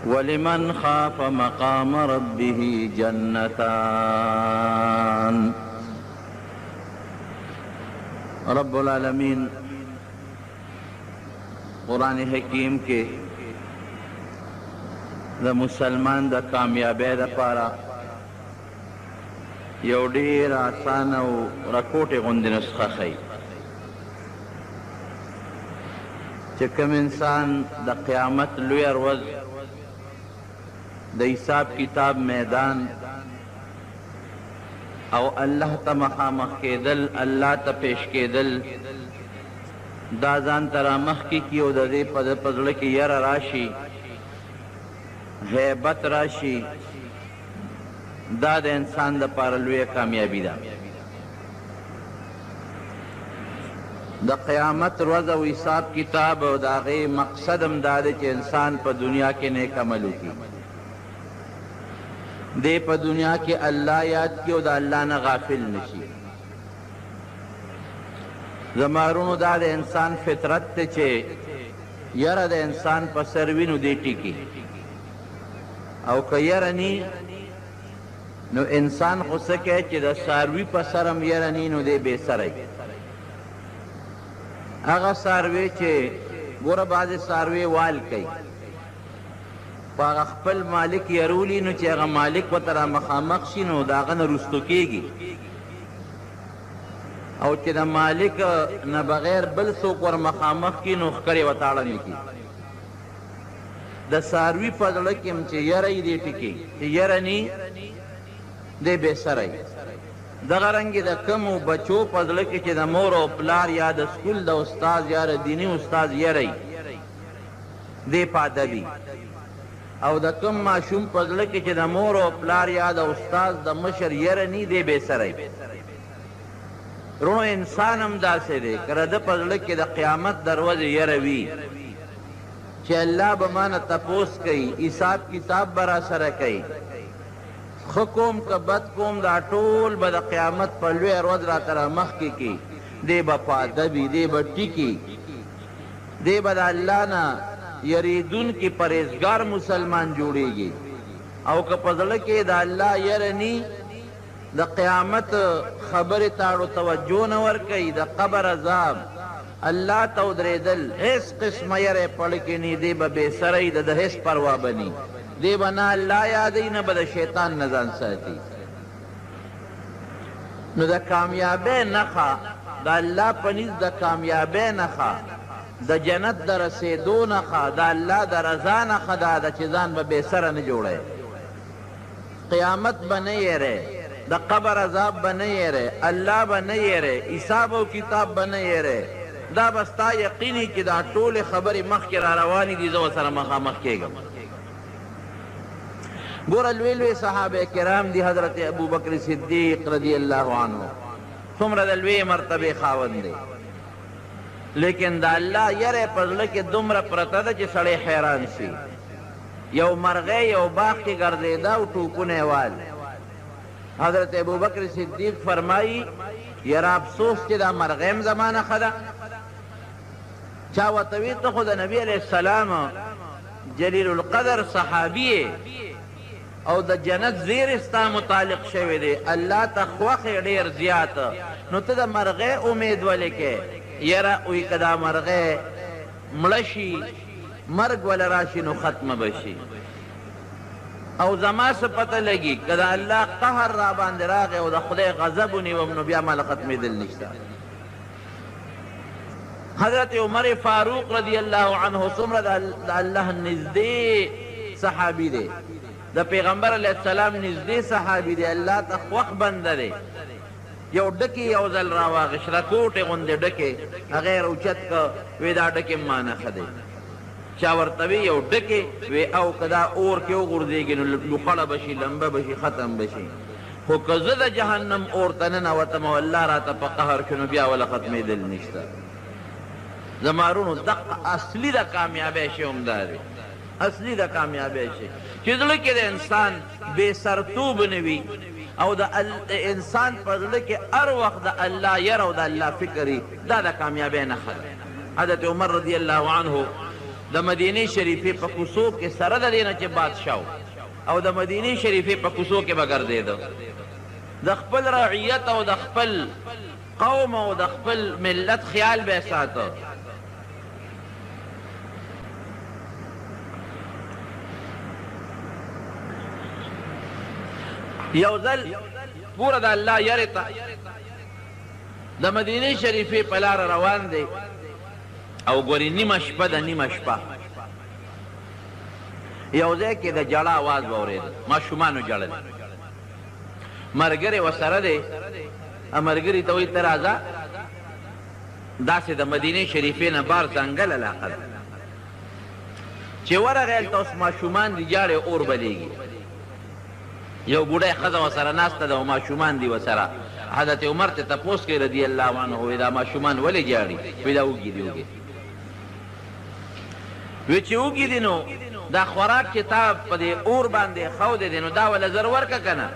ولمن خاف مقام ربه جنتان. رب العالمین قرآن حکیم کے دا مسلمان دا کامیابی دا پارا یو ډیر آسان او رکوټې غوندې نسخه ښیي چې کوم انسان د قیامت لویه ورځ د حساب کتاب میدان او الله ته مخامخ کېدل، الله ته پیش کېدل، دا ځان ته رامخکې کي او د دې په زړه کې یره راشي، هیبت راشي، دا د انسان دپاره لویه کامیابي ده. د قیامت ورځ او حساب کتاب او د هغې مقصد هم دا دی چې انسان په دنیا کې نیک عمل وکړي، دی په دنیا کې الله یاد کړي او د الله نه غافل نشي. زمارونو دا د انسان فطرت دی چې یره د انسان په سر وي نو دی ټیکي، او که یره نی نو انسان خو څه کوي چې د څاروي په سر هم یره نی نو دی بې سری. هغه څاروی چې ګوره بعضې څاروی وال کوي، په هغه خپل مالک یرولي نو چې هغه مالک ورته را مخامخ شي نو د هغه نه رستو کېږي، او چې د مالک نه بغیر بل څوک ور مخامخ کي نو ښکرې ورته اړه نه کي. د څاروي په زړه کې هم چې یره یې دې ټکي چې یره نی دی بې سری. دغه رنګې د کومو بچو په زړه کې چې د مور او پلار یا د سکول د استاد یا د دیني استاد یری دی پاده وي، او د کوم ماشوم په زړه کې چې د مور او پلار یا د استاد د مشر یره نی دی بې سری. رونو انسان هم داسې دی، که د په زړه کې د قیامت د ورځې یره وي چې الله به مانه تپوس کوي، حساب کتاب به را سره کوي، ښه کوم که بد کوم دا ټول به د قیامت په لویه ورځ راته رامخکې کي، دی به پاده وي، دی به ټیکي، دی به د الله نه یریدونکي پرهیزګار مسلمان جوړیږي. او که په زړه کې د الله یره نی، د قیامت خبرې تاړو توجه نه ورکوي، د قبر عذاب، الله ته ودرېدل، هېڅ قسمه یری پړ کې نی، دی به بې سری، د هېڅ پروا به نی، دی به نه الله یادوي نه به د شیطان نه ځان ساتي. نو د کامیابۍ نښه، د الله په نزد د کامیابۍ نښه، د جنت د رسېدو نښه، د الله د رضا نښه دا ده چې ځان به بې سره نه جوړی، قیامت به نه یری، د قبر عذاب به نه یری، الله به نه یری، حساب او کتاب به نه یری. دا به ستا یقیني چې دا ټولې خبرې مخکې را روانې دي، زه ورسره مخامخ کېږم. ګوره لوی لوی صحابه کرام دي، حضرت ابوبکر صدیق رضی الله عنه څومره د لوی مرتبې خاوند دی، لیکن د الله یره په زړه کې دومره پرته ده چې سړی حیران شي. یو مرغۍ یو باغ کې ګرځېده او ټوپونه یې وال. حضرت ابوبکر صدیق فرمایي یاره افسوس چې دا مرغۍ هم زما نه ښه ده. چا ورته وي ته خو د نبي علیه السلام جلیل القدر صحابي او د جنت زیر ستا متعلق شوی دی، الله ته خوښې ډېر زیات، نو ته د مرغۍ امید ولې کې؟ یاره وی که دا مرغۍ مړه شي، مرګ وله راشي نو ختمه به شي، او زما څه پته لګي که د الله قهر را باندې راغی او د خدای غضب ونیوم نو بیا ماله ختمېدل نشته. حضرت عمر فاروق رضی الله عنه څومره د الله نږدې صحابي دی، د پیغمبر علیه السلام نږدې صحابي دی، الله ته خوښ بنده دی. یو ډکې یو ځل راواغېشت، رکوټې غوندې ډکې، هغه یې راوچت که وی دا ډکې ما نه ښه دی. چا ورته وی یو ډکې وی او که دا اور کې وغورځېږي نو لوخړه به شي، لمبه به شي، ختم به شي، خو که زه د جهنم اور ته ننوتم او الله راته په قهر کړي نو بیا وله ختمېدل نشته. زمارونو دقه اصلي د کامیابۍ شی هم دا دی، اصلي د کامیابۍ شی چې زړه کې د انسان بې سرتوب نه وي، او د انسان په زړه کې هر وخت د الله یره او د الله فکر وي دا د کامیابۍ نښه ده. حضرت عمر رضی الله عنه د مدینې شریفې په کوڅو کې سره د دې نه چې بادشاه او د مدینې شریفې په کوڅو کې به ګرځېده، د خپل رعیت او د خپل قوم او د خپل ملت خیال به ساته. یو ځل پوره د الله یرې ته د مدینې شریفې په لاره روان دی او ګوري نیمه شپه ده، نیمه شپه یو ځای کې د جړه آواز واورېده، ماشومانو ژړل. ملګری ورسره دی، ملګري ته وایي ته راځه داسې د مدینې شریفې نه بار ځنګل علاقه ده چې ورغی هلته اوس ماشومان دي جاړې اور بلیږي. یو بوډۍ ښځه ورسره ناسته ده او ماشومان دي ورسره. حضرت عمر ته تپوس کوي رضی الله عنه وایي دا ماشومان ولې جاړي؟ وایي دا وږي دي وږي. وایي چې وږي دي نو دا خوراک چې تا په دې اور باندې ښودی دی نو دا وله زر ورکه که نه؟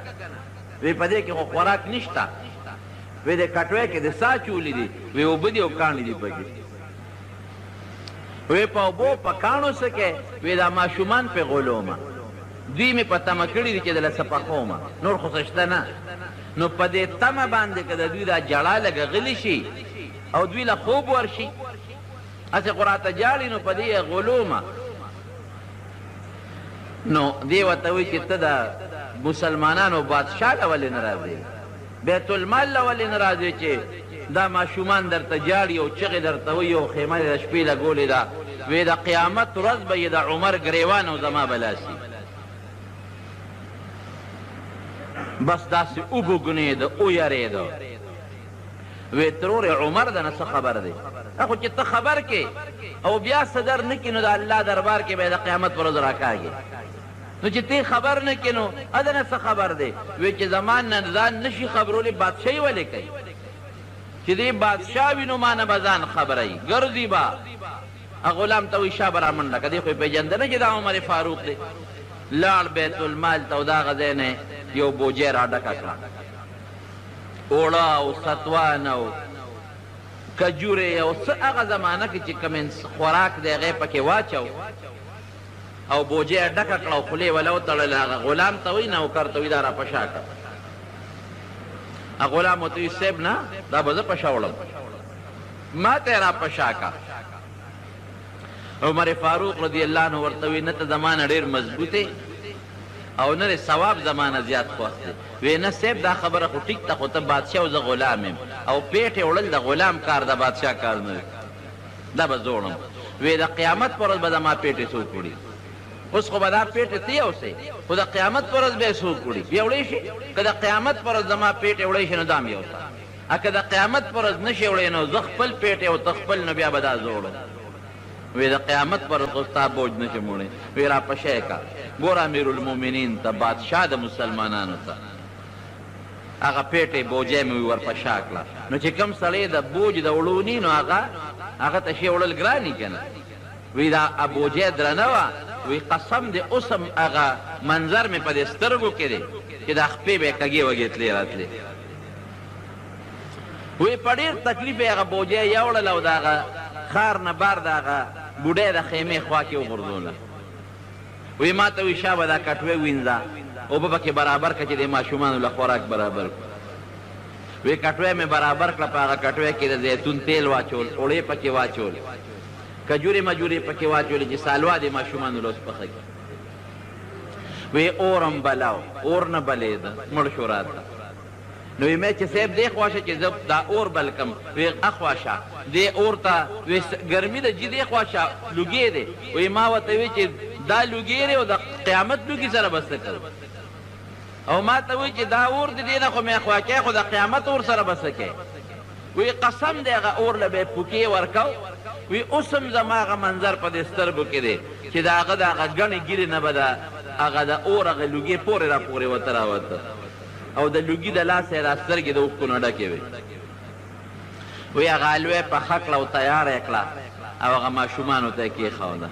وایي په دې کې خو خوراک نشته. وی د کټوۍ کې د سا چولې دي، وی اوبه دي او کاڼي دي پکې. وی په اوبو په کاڼو څه کې؟ وی دا ماشومان پې غولومه، دوی مې په تمه کړي دي چې دله څه پخومه، نور خو څه شته نه. نو په دې تمه باندې که د دوی دا جړه لږه غلي شي او دوی له خوب ورشي هسې خو راته جاړي نو په دې یې غولومه. نو دې ورته وایي چې ته د مسلمانانو بادشاه له ولې نه راځې؟ بیت المال له ولې نه راځې چې دا ماشومان درته جاړي او چغې درته وایي او خیمه د شپې لګولې ده؟ وی د قیامت ورځ به یې د عمر ګریوان او زما بلاسي. بس داسې وبوګنېده ویرېده. وی ترور عمر ده نه څه خبر دی؟ خو چې ته خبر کې او بیا صدر نه کړي نو د الله دربار کې به یې د قیامت ورځ راکاږي. نو چې تی خبر نه کې نو اده نه څه خبر دی؟ وی چې زمان نه ځان نشي خبرولی بادشاهي ولې کوي؟ چې دی بادشاه وي نو ما نه به ځان خبروي ګرځي به. غلام ته وایي شا به را منډه که دی خو یې پېژنده نه چې دا عمر فاروق دی. لاړ بیت المال ته او د هغه ځای نه یو بوجۍ را ډکه کړه، اوړه او ستوان او کجورې او څه هغه زمانه کې چې کوم خوراک دی هغه یې پکې واچو او بوجۍ یې ډکه کړه او خولې وله وتړله. هغه غلام ته وایي نوکر ته وایي دا را پشا کړه. هغه غلام ورته وایي صاحب نه دا به زه پشا وړم، ما ته یې را پشا کړه. عمر فاروق رضی الله عنه ورته وایي نه ته زما نه ډېر مضبوط او نه ثواب زمانه زیات خوښ دی. وی نه صاحب دا خبره خو ټیک ته خو ته بادشاه او زه غلام یم او پیټې وړل د غلام کار د بادشاه کار نه دی، دا به زه وړم. وی د قیامت پر ورځ به زما پیټې څوک وړي؟ اوس خو به دا پیټې ته یوسې خو د قیامت پر ورځ به یې څوک وړي؟ بیا وړی شي؟ که د قیامت پر ورځ زما پیټې وړی شي نو دا م یوسه، که د قیامت پر ورځ نه شي وړی نو زه خپل پیټې او ته خپل نو بیا به دا زه وړم. وی د قیامت پر ورځ خو ستا بوج نه شم وړی. وی را پشی که ګوره امیرالمؤمنین ته بادشاه د مسلمانانو ته هغه پیټې بوجۍ مې ورپشا کړه. نو چې کوم سړی د بوج د وړوني نو هغه ته شی وړل ګراني که نه؟ وی دا بوجۍ درنه وه. وی قسم دی اوس هم هغه منظر مې په دې سترګو کې دی چې دا خپې به یې کږې وږې تلې راتلې. وی په ډېر تکلیف یې هغه بوجۍ یوړله او د هغه ښار نه بار د هغه بوډۍ د خیمې خوا کې وغورځوله. وی ما ته وی شا به دا کټوۍ وینځه اوبه پکې برابر کړه چې د ماشومانو له خوراک برابر کړو. وی کټوۍ مې برابر کړه، په هغه کټوۍ کې د زیتون تیل واچول، اوړې پکې واچول، کجورې مجورې پکې واچولې چې سالوا د ماشومانو له اوس پخه کړي. وی اور هم بلاو، اور نه بلېده، مړ شو راته. نو وی مې چې صاحب دې خوا شه چې زه دا اور بل کم. وی اخوا شه دې اور ته وی ګرمي ده چې دې خوا شه لوګې دی. وی ما ورته وی چې دا لوګې دی او د قیامت لوګي سره بس څه کوي؟ او ما ته وی چې دا اور د دې نه خو مې خوا کې خو د قیامت اور سره بس کوي. وی قسم دی هغه اور له به پوکې ورکو. وی اوس هم زما هغه منظر په دې سترګو کې دی چې د هغه د هغه ګڼې ګیرې نه به د هغه د اور هغه لوګې پورې را پورې ورته راوته او د لوګي د لاسه یې را سترګې د اوښکو نه ډکې وې. وی هغه حلوه پخه کړه او تیاره یې کړه او هغه ماشومانو ته یې کېښوده.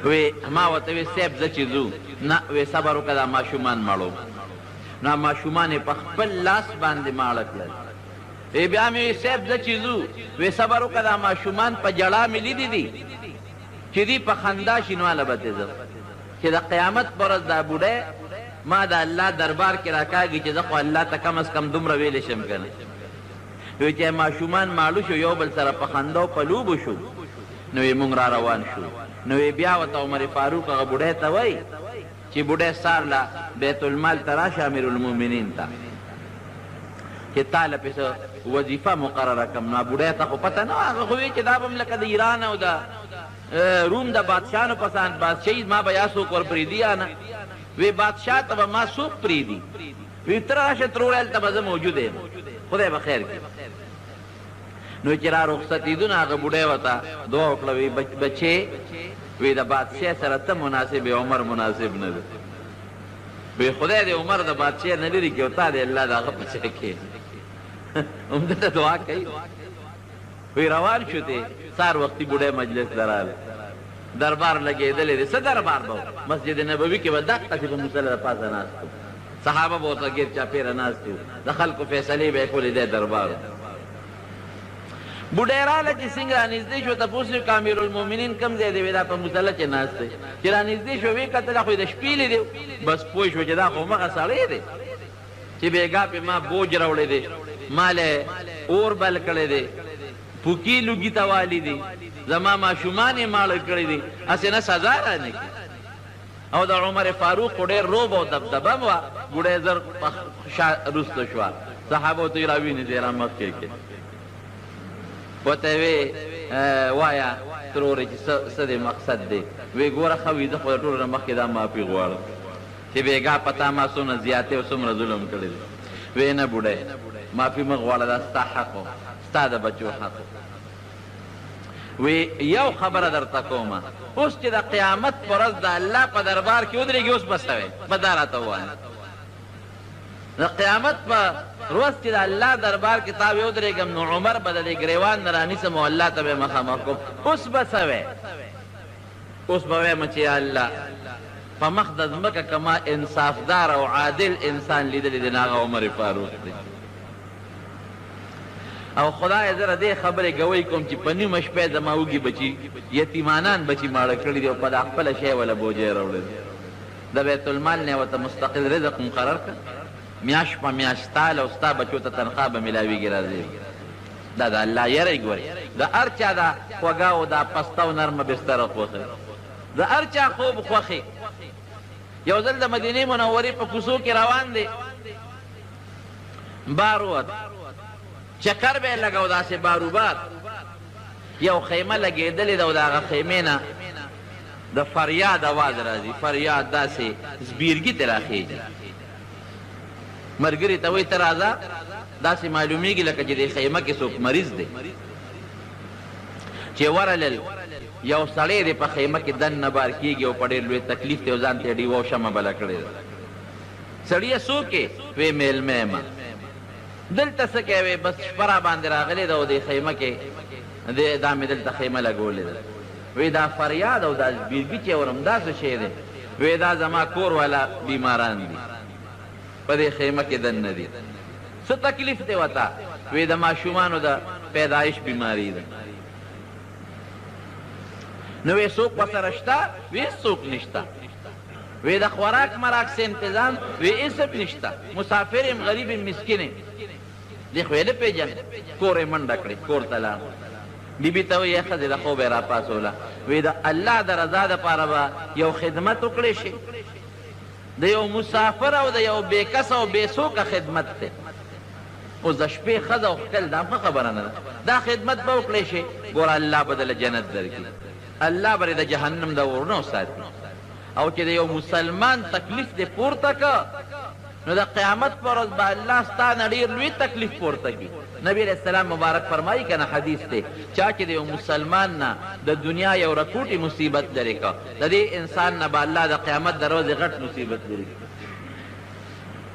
وی ما ورته وی صاحب زه چې ځو نه وی صبر وکړه دا ماشومان مړو. نو ماشومان په خپل لاس باندې ماړه کړل. بیا مې وی صاحب زه چې ځو وی صبر وکړه دا ماشومان په جړا مې لیدي دي چې دي په خندا شي نو هله به دې ځم چې د قیامت په ورځ دا بوډی ما د الله دربار کې راکاږي چې زه خو الله ته کم از کم دومره ویلی شم که نه. وی چې ماشومان ماړه شو یو بل سره په خندا او په لوبو شو نو یې مونږ را روان شو. نو یې بیا ورته عمر فاروق هغه بوډی ته وایي چې بوډی سار له بیت المال ته راشه امیر المؤمنین ته چې تا له پې څه وظیفه مقرره کړم. نو بوډی ته خو پته نه وه هغه خو وایي چې دا به هم لکه د ایران او د روم د بادشاهانو په شان بادشاهي ما به یا څوک ور پرېږدي یا نه. وی بادشاہ ته به ما څوک پرېږدي. وی ته راشه تر وړیل ته به زه موجود یم خدای به خیر کړي. نو چې را رخصتېدو نو هغه بوډی ورته دعا وکړه وی بچې وی د بادشاه سره ته مناسب یې عمر مناسب نه دی. وی خدای دې عمر د بادشاه نه لرې کړي او تا دې الله د هغه په څه کې همدلته دعا کوي. وی روان شو دی سار وختي بوډی مجلس ته راغی دربار لګېدلی دی. څه دربار به مسجد نبوي کې به دقسې په مصله د پاسه ناست وو صحابه به ورته ګیر چاپېره ناست وو د خلکو فیصلې به یې کولې دی دربار. بوډی راغله چې څنګه رانږدې شو تپوس یې وکړه امیر المؤمنین کوم ځای دی وی دا په مصله چې ناست دی. چې رانږدې شو ویې کتل خو یې د شپې لیدی بس پوه شو چې دا خو همغه سړی دی چې بېګا پې ما بوج راوړی دی ما له اور بل کړی دی پوکي لوګي ته والي دي زما ماشومان یې ماړه کړي دي هسې نه سزا رانه کړي. او د عمر فاروق خو ډېر روب او دبدبه هم وه بوډی زر رسته شوه صحابو ته یې راوینې دی را مخکې کې ورته یې وې وایه ترورې چې څه دی مقصد دی. وی ګوره ښه وي زه خو د ټولو نه مخکې دا معافي غواړم چې بېګا په تا ما څومره زیاتې او څومره ظلم کړی دی. وی نه بوډی معافي مه غواړه دا ستا حق و ستا د بچو حق. وی یو خبره درته کومه اوس چې د قیامت په ورځ د الله په دربار کې ودرېږي اوس به څه وی به دا راته ووایه. د قیامت په ورځ چې د الله دربار کې تا ودرېږم نو عمر به د دې ګریوان نه رانیسم او الله ته به یې مخامخ کوم. اوس به څه وی اوس به وایم چې یا الله په مخ د ځمکه که ما انصافدار او عادل انسان لیدلی دی نو هغه عمر فاروق دی. او خدای زه دې خبرې ګوی کوم چې په نیمه شپې زما وږي بچي یتیمانان بچي ماړه کړي دي او په دا خپله شی وله بوجۍ راوړی دی. د بیت المال نه یې ورته مستقل رزق مقرر کړه میاشت په میاشت ستا له او ستا بچو ته تنخوا به میلاویږي راځي. دا د الله یره یې ګورې د هر چا دا خوږه او دا پسته او نرمه بستره خوښوي د هر چا خوب خوښي. یو ځل د مدینې منورې په کوڅو کې روان دی بار ووت چکر به یې لګو داسې باروبار یو خیمه لګېدلې ده او د هغه خیمې نه د فریاد اواز راځي فریاد داسې زبیرګي ترې راخېږي. ملګري ته وایي ته راځه داسې معلومیږي لکه چې دې خیمه کې څوک مریض دی. چې ورلل یو سړی دی په خیمه کې دننه بار کېږي او په ډېر لوی تکلیف دی او ځان ته یې ډیوه او شمه بله کړې ده. سړیه څوک یې وی میلمه یم دلته څه کوې بس شپه را باندې راغلې ده او دې خیمه کې دا مې دلته خیمه لګولې ده. وی دا فریاد او دا زبیرګي چې ورم دا څه شی دی. وی دا زما کور والا بیماران دي په دې خیمه کې دننه دي. څه تکلیف دی ورته؟ وی د ماشومانو د پیدایش بیماري ده. نو وی څوک ورسره شته؟ وی څوک نشته. وی د خوراک مراک سے انتظام وی ایسب نشته. مسافر یم غریب یم مسکین یم دی خو یې نه پېژنې کور یې منډه کړې کور ته لاړ. بیبي ته وایي ښځې د خوب یې راپاڅوله وی د الله د رضا دپاره به یو خدمت وکړی شي. د یو مسافر او د یو بې کسه او بې څوکه خدمت دی. اوس د شپې ښځه او ښکل دا ښه خبره نه ده. دا خدمت به وکړی شي ګوره الله به دله جنت درکړي الله به د جهنم د اور نه وساتي. او چې د یو مسلمان تکلیف دې پورته که نو د قیامت پر ورځ به الله ستا نه ډېر لوی تکلیف پورته کړي. نبی علیه السلام مبارک فرمایي که نه حدیث دی چا چې د یو مسلمان نه د دنیا یو رکوټې مصیبت لرې که د دې انسان نه به الله د قیامت د ورځې غټ مصیبت لري.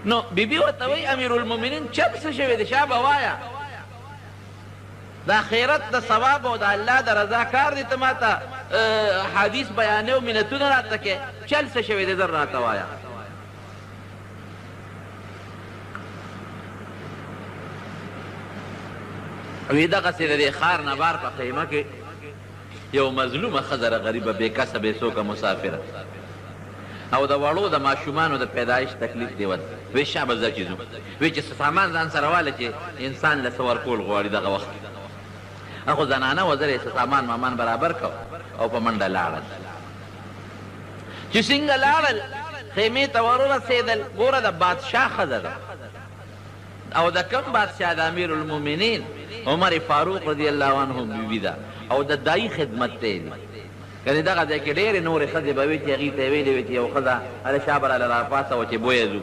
نو بیبي ورته وایي امیرالمؤمنین چپ څه شوی دی شا به وایه د آخرت د ثواب او د الله د رضا کار دی ته ما ته حدیث بیانې او منتونه راته کې چل څه شوی دی زر راته وایه. وی دغسې د دې ښار نه بار په خیمه کې یو مظلومه ښځه غریبه بې کسه بې څوکه مسافره او د وړو د ماشومانو د پیدایش تکلیف دی ود وی شابه زه چې ځو وی چې سامان ځان سره واله چې انسان له څه ورکول غواړي دغه وخت هغو زنانه وزر یې سامان مامان برابر کو او په منډه لاړل چې څنګه لاړل خیمې ته ورورسېدل ګوره د بادشاه ښځه ده او د کم بادشاه د امیر المؤمنین عمر فاروق رضی الله عنه بیبي ده او د دایي خدمت ته دي یعنې دغه ځای کې ډېرې نورې ښځې به وي چې هغې ته یې ویلې وي چې یو ښځه هله شا به راله راپاڅوه چې بویه ځو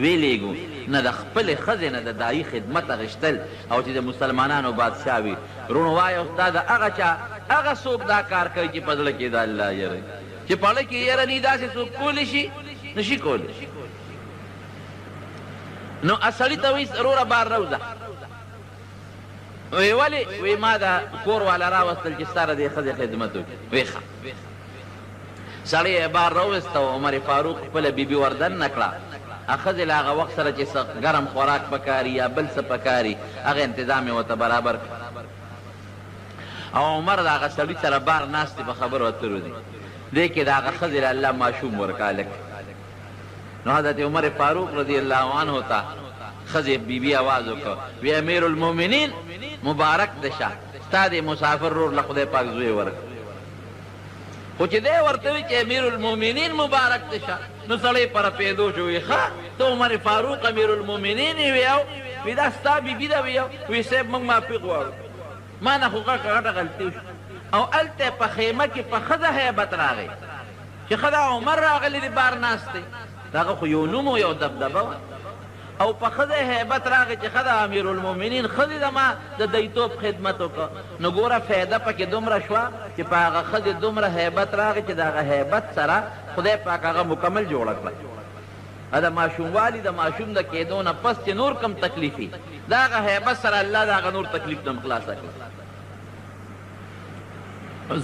ویلېږو نه د خپلې ښځې نه د دایي خدمت اخیستل او چې د مسلمانانو بادشاه وي وروڼو وایه استاد هغه چا هغه څوک دا کار کوي چې په زړه کې د الله یره چې په زړه کې یره نی داسې څوک کولی شي نشي کولی نو سړي ته وایي وروره بار راوځه وی ولې وی ما دا کور والا راوستل چې ستا د دې ښځې خدمت وکړي وی ښه سړی یې بار راوویسته و عمر فاروق خپله بیبي وردن نه کړه ښځې له هغه وخت سره چې څه ګرم خوراک پکاري یا بل څه پکاري هغه انتظام یې ورته برابر کړ او عمر د هغه سړي سره بار ناستې په خبرو اترو دي دې کې د هغه ښځې له الله ماشوم ورکړه لک نو حضرت عمر فاروق رضی الله عنه ته ښځې بیبي آواز وکړ وی امیر المؤمنین مبارک دشه ستا دې مسافر رور له خدای پاک زوی ورکړه خو چې دی ورته وي چې امیر المؤمنین مبارک دشه نو سړی پر پیدو شو وی ښه ته عمر فاروق امیر المؤمنین یې ویو وی دا ستا بیبي ده ویو وی صاحب موږ معافي غواړو ما نه خو غټه غلطي وشو او هلته په خیمه کې په ښځه هیبت راغی چې ښه دا عمر راغلی دی بار ناست دی دغه خو یو نوم یو دبدبه وه او په ښځه هیبت راغی چې ښه د امیر المؤمنین ښځې د ما د دیتوب خدمت وکړه نو ګوره فایده پکې دومره شوه چې په هغه ښځې دومره هیبت راغی چې د هغه هیبت سره خدای پاک هغه مکمل جوړه کړه د ماشوموالي د ماشوم د کېدو نه پس چې نور کم تکلیفي د هغه هیبت سره الله د هغه نور تکلیف نه خلاصه کړه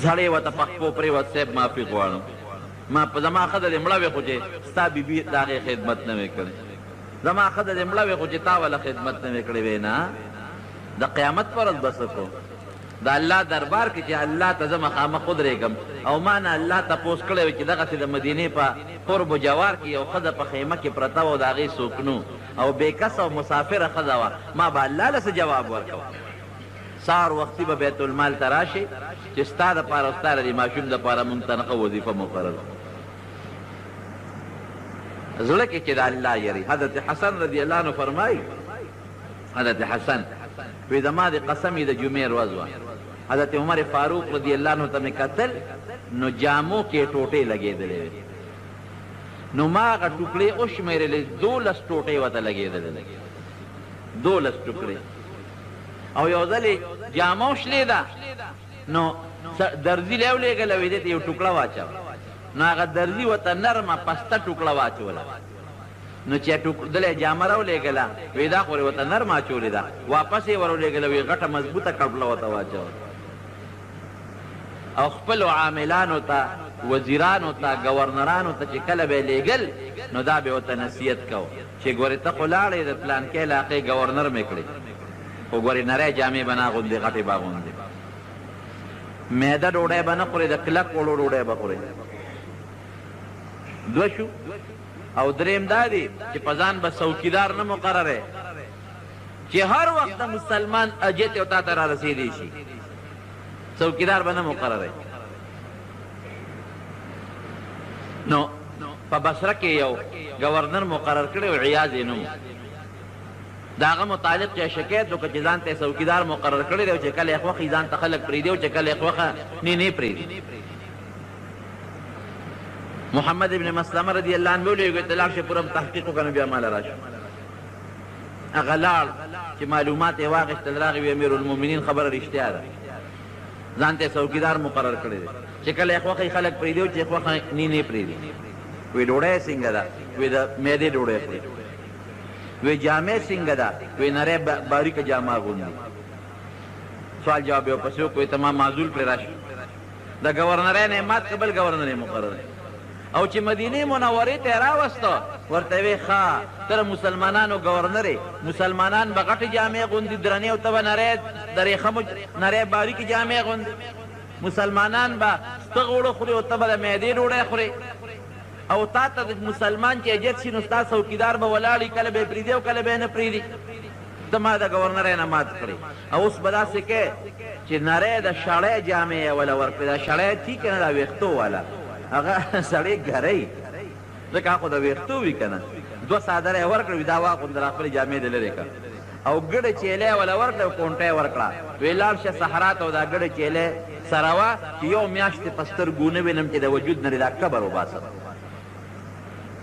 زړې ورته په خپو پرېوت صاحب معافي غواړم ما په زما ښځه دې مړه وې خو چې ستا بیبي د هغې خدمت نه وې کړی زما ښځه دې مړه وې خو چې تا والا خدمت نه وې کړې وې نه د قیامت په ورځ به څه کوو د الله دربار کې چې الله ته زه مخامخ ودرېږم او ما نه الله تپوس کړی وي چې دغسې د مدینې په قرب و جوار کې یو ښځه په خیمه کې پرته وه او د هغې څوک نو او بېکسه او مسافره ښځه وه ما به الله له څه جواب ورکوه سهار وختي به بیت المال ته راشي چې ستا دپاره او ستا د دې ماشوم دپاره مونږ ته نښه وظیفه مقرر زړه کې چې د الله یری حضرت حسن رضی الله عنه فرمایي حضرت حسن وی زما د قسم د جمعې ورځ وه حضرت عمر فاروق رضی الله عنه ته مې کتل نو جامو کې ټوټې لګېدلې وې نو ما هغه ټوکړې وشمېرلې 12 ټوټې ورته لګېدلې 12 ټوکړې او یو ځلې جامه وشلې ده نو درزي له ولېږله وی دې ته یو ټوکړه واچوه نو هغه درزي ورته نرمه پسته ټوکړه واچوله نو چې دله جامه راولېږله وی دا خو ورته نرمه اچولې ده واپس یې ورولېږله وی غټه مضبوطه کپړه ورته واچوله او خپلو عاملانو ته وزیرانو ته ګورنرانو ته چې کله به یې لېږل نو دا به ورته نصیحت کو چې ګورې ته خو لاړې د پلانکې علاقې ګورنر مې کړې خو ګورې نری جامې به نه اغوندې غټې به اغوندې معده ډوډۍ به نه خورې د کلک وړو ډوډۍ به خورې دوه شو او دریم دا دی چې په ځان به څوکیدار نه مقرره چې هر وخت د مسلمان اجت او تا ته را رسېدی شي څوکیدار به نه مقرره نو په بصره کې یو ګورنر مقرر کړی و عیاض یې نوم د هغه متعلق چې شکایت وکړه چې ځان ته څوکیدار مقرر کړی دی او چې کله یې خوښي ځان ته خلک پرېږدي او چې کله یې خوښه نه پرېږدي محمد ابن مسلمه رضی الله عنه ویلي ته لاړ شي پوره تحقیق وکړه بیا ماله راشه هغه لاړ چې معلومات یې واخېستل راغی وی امیر المؤمنین خبره رښتیا ده ځان ته څوکیدار مقرر کړی دی چې کله یې خوښي خلک پرېږدي او چې یې خوښه نه پرېږدي وی ډوډۍ څنګه ده وی د معدې ډوډۍ خوري وی جامې څنګه ده وی نری باریکه جامه اغوندي سوال جواب یې ورپسې وکړو ته ما معزول پرې راشي د ګورنرۍ نه مات که بل ګورنر یې مقرر او چې مدینه منورې ته راوسته ورته وی ښه ته مسلمانانو گورنر مسلمانان به غټې جامې غوندي درنې او ته به نری د ریخمو نری باریکې جامې غوندي مسلمانان به ستغ وړه خوري او ته به د معدې ډوډۍ خوري او تا ته د مسلمان چې اجت شي نو ستا څوکیدار به ولاړي کله به یې پرېږدي او کله به یې نه پرېږدي ته ما د ګورنر نه مات کړې او اوس به داسې کې چې نری د شړۍ جامې یې وله ورکړې دا شړۍ تي که نه دا ویښتو والا هغه سړی ګرۍ ځکه هغه خو د ویښتو وي که نه دوه څادره یې ورکړه وي دا واغونده را خپلې جامې دې لرې کړه او ګډه چیلې یې وله ورکړه او کونټه یې ورکړه وی لاړ شه صحرا ته او دا ګډه چیلې سره وه چې یو میاشتې په سترګو ونه وینم چې د وجود نه دا کبر وباسم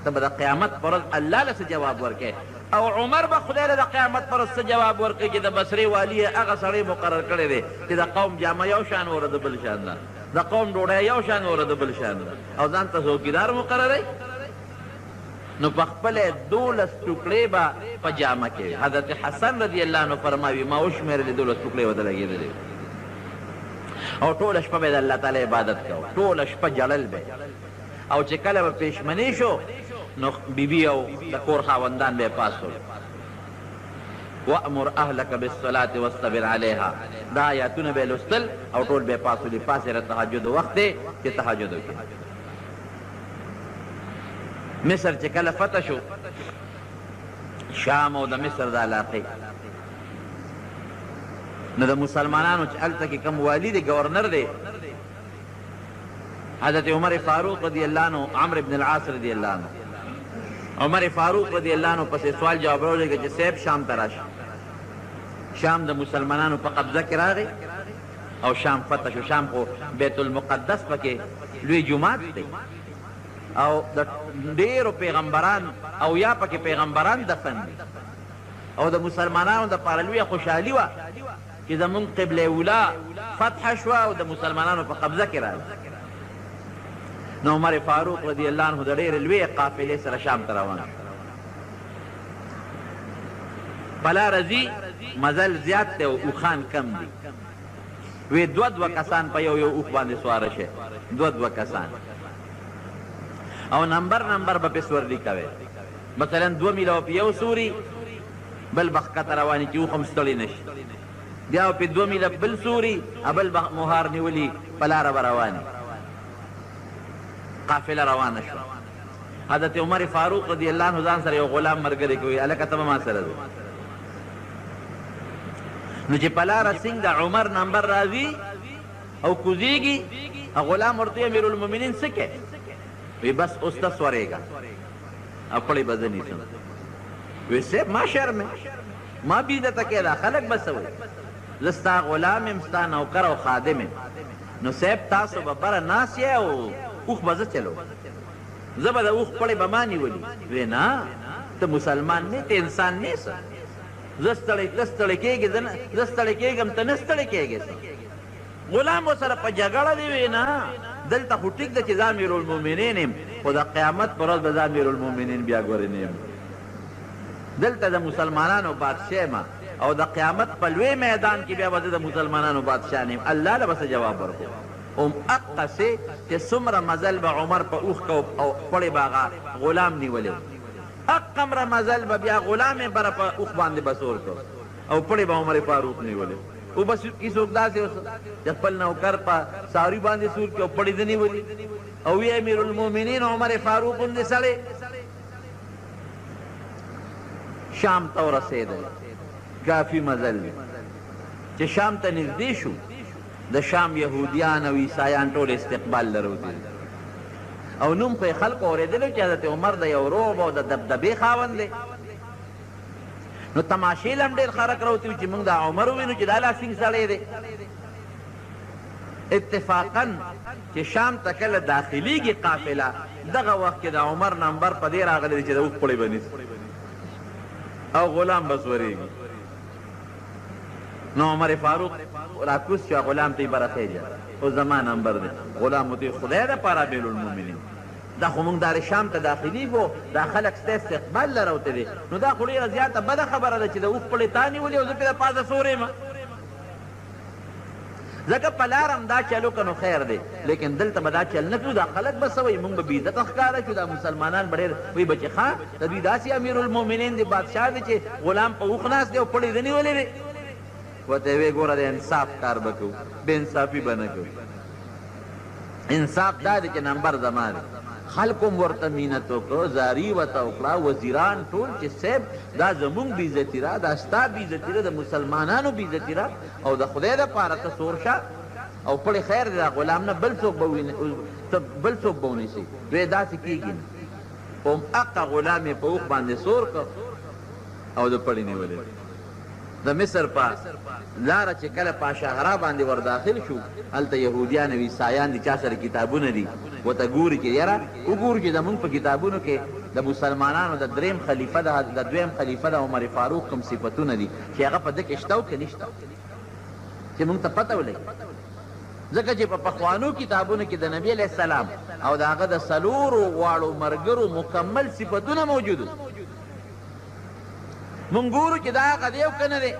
ته به د قیامت پر ورځ الله له څه جواب ورکړې او عمر به خدای له د قیامت پر ورځ څه جواب ورکړي چې د بصرې والي یې هغه سړی مقرر کړی دی چې د قوم جامه یو شان وره د بل شان ده د قوم ډوډۍ یو شان وره د بل شان ده او ځان ته څوکیدار مقرروي نو په خپله 12 ټوکړې به په جامه کې وي حضرت حسن رضی الله عنه فرماوي ما وشمېرلې 12 ټوکړې ورته لګېدلې او ټوله شپه به د الله تعالی عبادت کوو ټوله شپه جړل به او چې کله به پېشمني شو نو بیبي او د کور خاوندان به یې پاڅول وامر اهلک بالصلاة واصطبر علیها دا آیاتونه به یې لوستل او ټول به یې پاڅولي پاسېره تهجد وخت دی چې تهجد وکړي مصر چې کله فتح شو شام او د مصر د علاقې نو د مسلمانانو چې هلته کې کوم والي دی ګورنر دی حضرت عمر فاروق رضی الله عنه عمرو بن العاص رضی الله عنه عمر فاروق رضی الله عنه پسې سوال جواب راولېږه چې صاحب شام ته راشه شام د مسلمانانو په قبضه کې راغی او شام فتح شو شام خو بیت المقدس پکې لوی جومات دی او د ډېرو پیغمبران او یا پکې پیغمبران دفن دي او د مسلمانانو دپاره لویه خوشحالي وه چې زمونږ قبله اولا فتح شوه او د مسلمانانو په قبضه کې راغی نو عمر فاروق رضی الله عنه د ډېرې لویې قافلې سره شام ته روان شو په لاره ځي مزل زیات دی او اوښان کم دي وی دوه کسان په یو اوښ باندې سواره شي دوه کسان او نمبر به پې سورلي کوي مثلا 2 میله په یو سوري بل به ښکته رواني چې اوښ هم ستړي نه شي بیا به پې 2 میله بل سوري بل به مهار نیولي په لاره به رواني قافله روانه شوه حضرت عمر فاروق رضی الله عنه ځان سره یو غلام ملګری کوي هلکه ته به ما سره ځو نو چې په لاره څنګ د عمر نمبر راځي او کوزیږي غلام ورته امیر المؤمنین څه کوي وی بس اوس ته سورېږه خپلې به زه نیسم وی صاحب ما شرمې ما بیزته کې دا خلک به څه وایي زه ستا غلام یم ستا نوکر او خادم یم نو صاحب تاسو به بره ناست یې او اوښ به زه چلو زه به د اوښ پړې به ما نیولي وی نه ته مسلمان نه ته انسان نه څه زه ستړی کېږې زه ستړی کېږم ته نه ستړی کېږې غلام ورسره په جګړه دی وی نه دلته خو ټیک ده چې زه امیرالمؤمنین یم خو د قیامت په ورځ به زه امیرالمؤمنین بیا ګورې نه یم دلته د مسلمانانو بادشاه یم او د قیامت په لوی میدان کې بیا به زه د مسلمانانو بادشاه نه یم الله له به څه جواب ورکړو اقصې چې څومره مزل به عمر په اوښ کو او پړې به هغه غلام نیولی اقمره مزل به بیا غلام یې بره په اوښ باندې به سور کړ او پړې به عمر فاروق نیولی او بس کیڅوک داسې چې خپل نوکر په ساري باندې سور کړي او پړې ده نیولي او وی امیرالمؤمنین عمر فاروق غوندې سړی شام ته ورسېدل کافي مزل وي چې شام ته نږدې شو د شام یهودیان او عیسایان ټول استقبال لروتي او نوم خو یې خلکو اورېدلی چې حضرت عمر د یو روب او د دبدبې خاوند دی نو تماشې له هم ډېر خلک راوتي وي چې موږ دا عمر ووینو چې دا لا سینګ سړی دی اتفاقا چې شام ته کله داخلیږي قافله دغه وخت کې د عمر نمبر په دې راغلی دی چې د اوښ پړې به نیسي او غلام به سورېږي نو عمر فاروق راکوز شو غلام ته یې برخېږه او زما نمبر دی غلام ورته خدای دپاره امیرالمؤمنین دا خو موږ دار شام ته داخلیږو دا خلک ستا استقبال له راوتی دی نو دا خو ډېره زیاته بده خبره ده چې د اوښ پړې تا نیولې او زه پرې د پاسه سورې یم ځکه په لار هم دا چلو که نو خیر دی لیکن دلته به دا چل نه کړو دا خلک به څه وایي موږ به بېعزته ښکاره شو دا مسلمانان به ډېر وایي به چې ښه د دوی داسې امیرالمؤمنین دی بادشاه دی چې غلام په اوښ ناست دی او پړې ده نیولې دی ورته یې ویې ګوره د انصاف کار به کوو بې انصافي به نه کوو انصاف دا دی چې نمبر زما دی خلکو هم ورته مینت وکړو زاري ورته وکړه وزیران ټول چې صاحب دا زمونږ بېعزتي را دا ستا بېعزتي را د مسلمانانو بېعزتي را او د خدای دپاره ته سور شه او پړې خیر دی دا غلام نه بل څوک به ونیسي دوی داسې کېږي نه خو هماغه غلام یې په اوښ باندې سور کړ او د پړې نیولې د مصر په لاره چې کله پاشاغرا باندې ور داخل شو هلته یهودیان او عیسایان دي چا سره کتابونه دي ورته ګوري چې یاره وګورو چې زمونږ په کتابونو کې د مسلمانانو د دریم خلیفه د دویم خلیفه د عمر فاروق کوم صفتونه دي چې هغه په ده کې شته او که نشته چې مونږ ته پته ولګي ځکه چې په پخوانو کتابونو کې د نبي علیه السلام او د هغه د څلورو واړو ملګرو مکمل صفتونه موجود مونږ ګورو چې دا هغه دی او که نه دی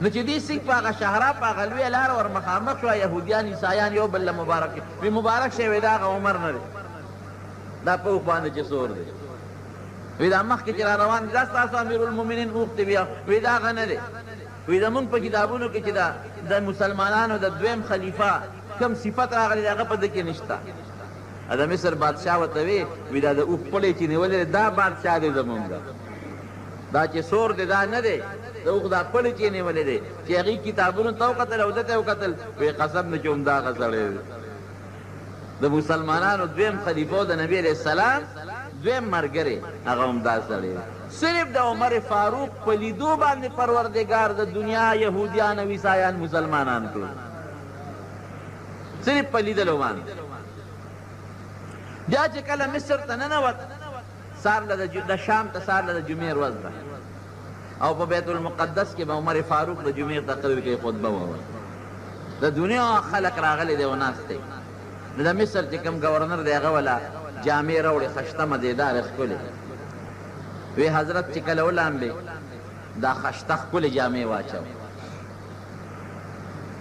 نو چې دې سیک په هغه شهرا په هغه لویه لاره ور مخامخ شوه یهودیان عیسایان یو بل له مبارک وی مبارک شی وی دا هغه عمر نه دی دا په اوښ باندې چې سور دی وی دا مخکې چې را روان دی دا ستاسو امیرالمؤمنین اوښ دی بیا وی دا هغه نه دی وی زمونږ په کتابونو کې چې د مسلمانانو د دویم خلیفه کم صفت راغلی دی هغه په ده کې نشته د مصر بادشاه ورته وی دا د اوښ پړی چې نیولی دا بادشاه دی زمونږ دا چې سور دی دا نه دی د اوښ دا پړی چې نیولی دی چې هغې کتابونو ته وکتل او ده ته وکتل وی قسم نه چې همدغه سړی دی د مسلمانانو دویم خلیفه د نبي علیه السلام دویم ملګری هغه همدا سړی دی صرف د عمر فاروق په لیدو باندې پروردګار د دنیا یهودیان او عیسایان مسلمانان کړل صرف په لیدلو باندې بیا چې کله مصر ته ننوت د شام ته سهار له د جمعې ورځ ده او په بیت المقدس کې به عمر فاروق د جمعې تقریر کې خطبه وویل د دنیا خلک راغلی دی او ناست دی د مصر چې کوم ګورنر دی هغه ولا جامې راوړې خشته مزېدارې ښکلې وی حضرت چې کله ولامبې دا خشته ښکلې جامې واچوه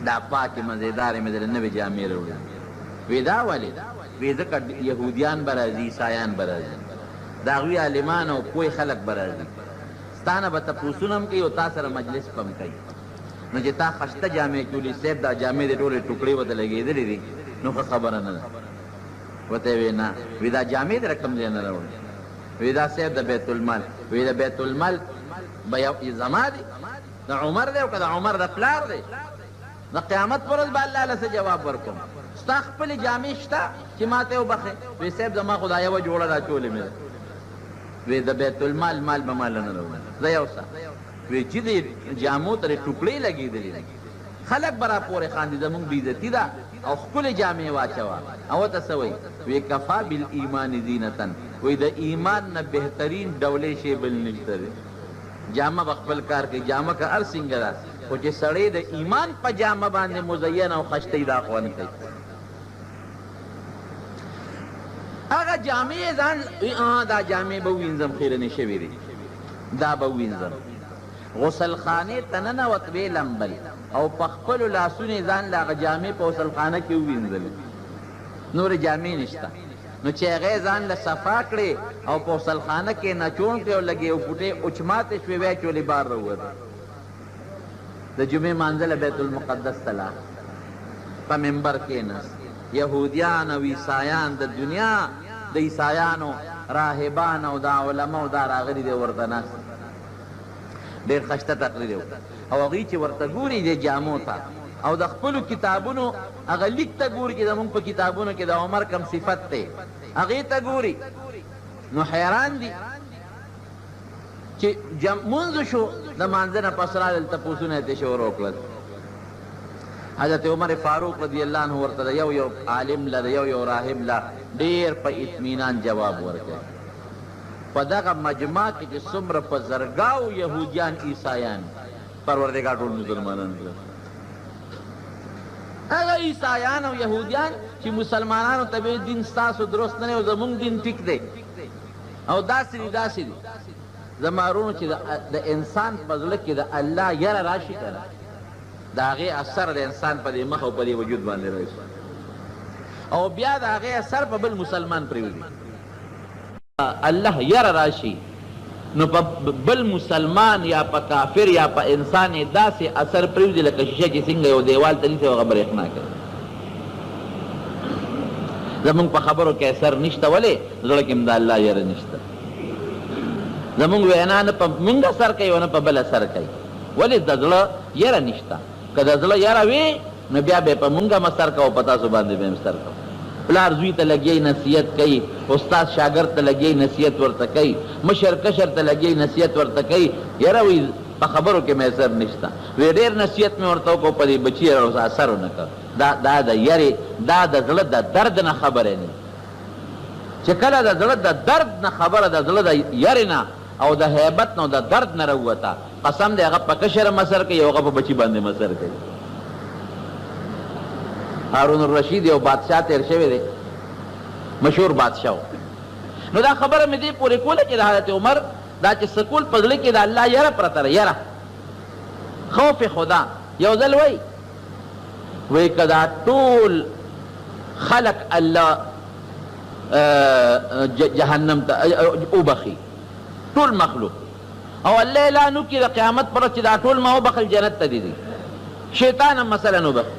دا پاکې مزېدارې مې درې نوې جامې راوړې وی دا ولې وی ځکه یهودیان به راځي عیسایان به راځي د هغوی عالمان او پوه خلک به راځي ستا نه به تپوسونه هم کوي او تا سره مجلس به هم کوي نو چې تا خشته جامې چولي صاحب دا جامې د ټولې ټوکړې ورته لګېدلې دي نو ښه خبره نه ده ورته یې وی نه وی دا جامې د رقم ځای نه راوړې وی دا صاحب د بیت المال وی د بیت المال به زما دی د عمر دی او که د عمر د پلار دی د قیامت پر ورځ به الله له څه جواب ورکوم ستا خپلې جامې شته چې ما ته وبخې وی صاحب زما خو دا یوه جوړه دا چولې مې ده وی د بیت المال مال به ماله نه راوړم زه یو څه وی چې دې جامو ته ټوکړې لګېدلې دي خلک به راپورې خاندي زمونږ بېعزتي ده او ښکلې جامې واچوه او ورته څه وایي وی کفا بالایمان زینتن وی د ایمان نه بهترین ډولې شی بل نشته دی جامه به خپل کار کوي جامه که هر څنګه ده خو چې سړی د ایمان په جامه باندې مزین او خشتۍ دا خوند کوي هغه جامې ځان دا جامې به ووینځم خیرنې شوې دي دا به ووینځم غسلخانې ته ننوت وی لمبل او په خپلو لاسونو یې ځان له هغه جامې په غسلخانه کې ووینځلې نورې جامې نشته نو چې هغې ځان له صفا کړې او په غسلخانه کې نچوڼ کړې او لګې او پوټې اوچماتې شوې وی چولې بار راووته د جمعې مانځله بیت المقدس ته لاړ په منبر کېناست یهودیان او عیسایان د دنیا د عیسایانو راهبان او د علماو دا راغلي دی ورته ناست ډېر خشته تقریر وکړه او هغوی چې ورته ګوري د جامو ته او د خپلو کتابونو هغه لیک ته ګوري چې زمونږ په کتابونو کې د عمر کم صفت دی هغې ته ګوري نو حیران دي چې مونځ شو د مانځه نه پس راغلل تپوسونه یې شروع وکړل حضرت عمر فاروق رضی الله عنه ورته د یو عالم له د یو راهب له ډېر په اطمینان جواب ورکړ په دغه مجمع کې چې څومره په زرګاو یهودیان عیسایان پروردګار ټول مسلمانان کړل هغه عیسایان او یهودیان چې مسلمانانو ته به دین ستاسو درست نه دی او زمونږ دین ټیک دی او داسې دي داسې دي زما وروڼو چې د انسان په زړه کې د الله یره راشي که نه د هغې اثر د انسان په دې مخ او په دې وجود باندې راشي او بیا د هغې اثر په بل مسلمان پرېوځي الله یره راشي نو په بل مسلمان یا په کافر یا په انسان یې داسې اثر پرېوځي لکه شیشه چې څنګه یو دیوال ته نیسي او هغه برېښنا کوي زمونږ په خبرو کې اثر نشته ولې زړه کې هم د الله یره نشته زمونږ وینا نه په مونږ اثر کوي او نه په بل اثر کوي ولې د زړه یره نشته که د زړه یره وي نو بیا به په مونږ هم اثر کوو په تاسو باندې به هم اثر کوو پلار زوی ته لګیایي نصیحت کوي استاد شاګرد ته لګیایي نصیحت ورته کوي مشر کشر ته لګیایي نصیحت ورته کوي یره وی په خبرو کې مې اثر نشته وی ډېر نصیحت مې ورته وکړو په دې بچي اثر ونه کړ دا د یرې دا د زړه د درد نه خبره نه چې کله د زړه د درد نه خبره د زړه د یرې نه او د هیبت نه او د درد نه راووته قسم دی هغه په کشر هم اثر کوي او هغه په بچي باندې هم اثر کوي هارون الرشید یو بادشاه تیر شوی دی مشهور بادشاه نو دا خبره مې دې پورې کوله چې د حضرت عمر دا چې سکول په زړه کې د الله یره پرته ده یره خوف خدا یو ځل وی که دا ټول خلق الله جهنم ته وبخي ټول مخلوق او الله اعلان وکړي د قیامت پر ورځ چې دا ټول ما وبخل جنت ته دي شیطان هم مثلا وبخي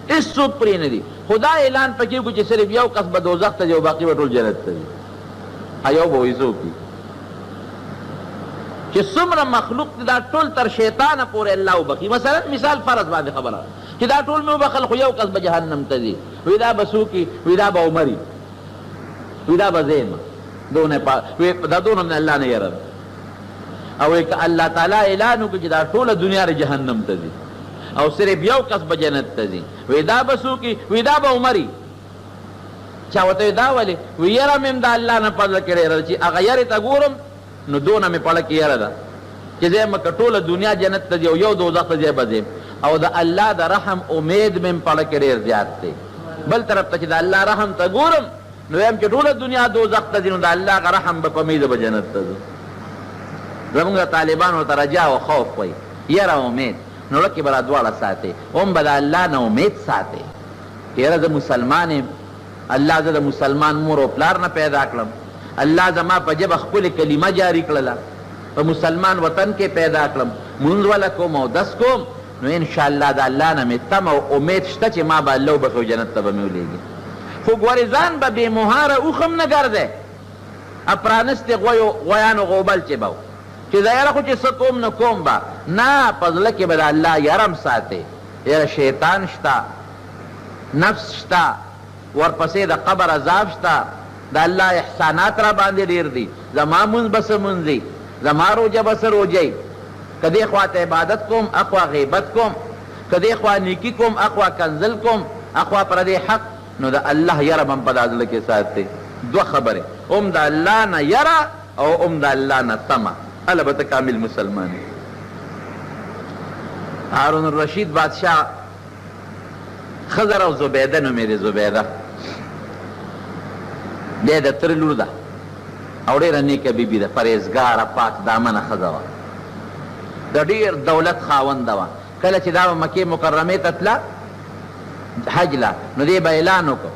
هېڅوک پرې نه دي خدا اعلان پکې وکړو چې صرف یو کس به دوزخ ته ځي او باقي به ټول جنت ته ځي یو به وایي څوک چې څومره مخلوق دي دا ټول تر شیطانه پورې الله وبخي مثلا مثال فرض باندې خبره چې دا ټول مې وبخل خو یو کس به جهنم ته ځي وی دا به څوک وي دا به عمري وی دا به زه یم دا دونه من الله نه یره او که الله تعالی اعلان وکړي چې دا ټوله دنیا جهنم ته ځي او صرف یو کس به جنت ته ځي وی دا به څوک وي دا به عمري چا ورته دا ولې وی یره مې هم د الله نه فضله کړې چې هغه یرې ته ګورم نو دونه مې پړه کې یره ده چې زه یم که ټوله دنیا جنت ته ځي او یو دوزخ ته ځای به ځم او د الله د رحم امید مې هم پړه کې ډېر زیات دی بل طرف ته چې د الله رحم ته ګورم نو یم چې ټوله دنیا دوزخ ته ځي نو د الله هغه رحم به په مې زه به جنت ته ځم زمونږ د طالبانو ته رجا او خوف وایي یره امید نو لکې به را دواړه ساتې هم به د الله نه امید ساتې چې یاره زه مسلمان یم الله زه د مسلمان مور او پلار نه پیدا کړم الله زما په ژبه ښکلې کلمه جاري کړله په مسلمان وطن کې پیدا کړم مونځ وله کوم او دس کوم نو انشاءالله د الله نه مې تم او امید شته چې ما به الله وبخي او جنت ته به مې ولېږي خو ګورې ځان به بې مهاره اوښ هم نه ګرځی پرانستې غویانو غوبل چې به چې دا یاره خو چې څه کوم نه کوم به نه په زړه کې به د الله یرم ساتې یاره شیطان شته نفس شته ورپسې د قبر عذاب شته د الله احسانات را باندې ډېر دي زما مونځ به څه مونځي زما روجه به څه روجئ که دې خوا ته عبادت کوم اخوا غیبت کوم که دې خوا نیکي کوم اخوا کنزل کوم اخوا پردې حق نو د الله یره به هم په دا زړه کې ساتې دوه خبرې هم د الله نه یره او هم د الله نه تمه هله به ته کامل مسلمان یې هارون الرشید بادشاه خضر او زبیده نومې دی زبیده بیا د تره لور ده او ډېره نیکه بیبي ده پرهیزګاره پاک دامنه ښځه وه د ډېر دولت خاونده وه کله چې دا به مکې مکرمې ته تله حج له نو دې به اعلان وکړو